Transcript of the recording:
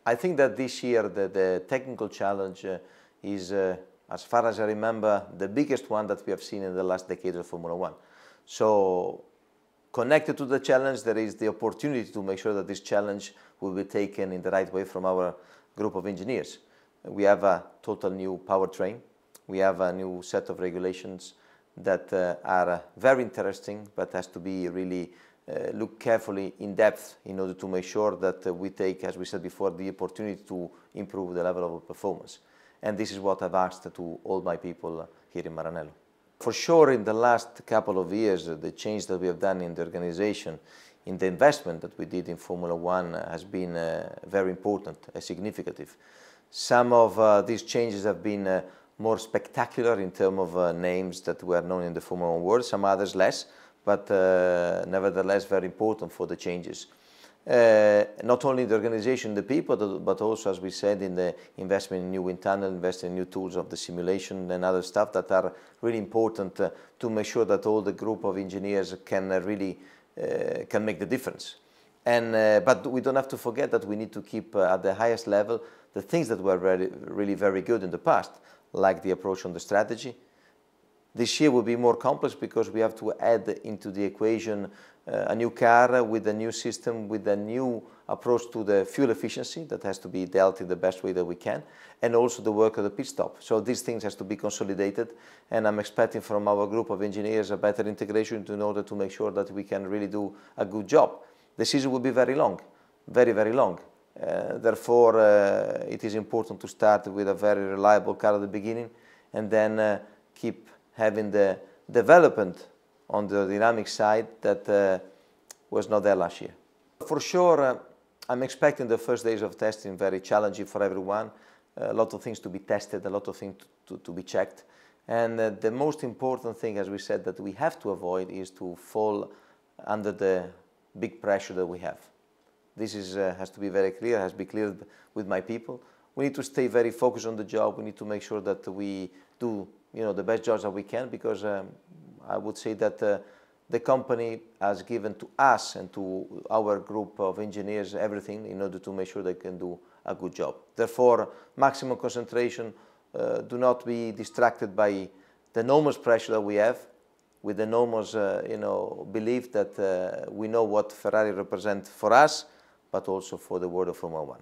I think that this year the technical challenge is, as far as I remember, the biggest one that we have seen in the last decade of Formula One. So connected to the challenge, there is the opportunity to make sure that this challenge will be taken in the right way from our group of engineers. We have a total new powertrain. We have a new set of regulations that are very interesting, but has to be really looked carefully in depth in order to make sure that we take, as we said before, the opportunity to improve the level of performance. And this is what I've asked to all my people here in Maranello. For sure, in the last couple of years, the change that we have done in the organization, in the investment that we did in Formula One has been very important and significant. Some of these changes have been more spectacular in terms of names that were known in the Formula One world, some others less, but nevertheless very important for the changes. Not only the organization, the people, but also, as we said, in the investment in new wind tunnel, investing in new tools of the simulation and other stuff that are really important to make sure that all the group of engineers can really can make the difference. But we don't have to forget that we need to keep at the highest level the things that were really very good in the past, like the approach on the strategy. This year will be more complex because we have to add into the equation a new car with a new system, with a new approach to the fuel efficiency that has to be dealt in the best way that we can, and also the work of the pit stop. So these things has to be consolidated, and I'm expecting from our group of engineers a better integration in order to make sure that we can really do a good job. The season will be very long, very, very long. Therefore, it is important to start with a very reliable car at the beginning, and then keep having the development on the dynamic side that was not there last year. For sure, I'm expecting the first days of testing very challenging for everyone. A lot of things to be tested, a lot of things to be checked. And the most important thing, as we said, that we have to avoid is to fall under the big pressure that we have. This has to be very clear, has to be clear with my people. We need to stay very focused on the job. We need to make sure that we do the best jobs that we can, because I would say that the company has given to us and to our group of engineers everything in order to make sure they can do a good job. Therefore, maximum concentration, do not be distracted by the enormous pressure that we have, with the enormous belief that we know what Ferrari represents for us, but also for the world of Formula One.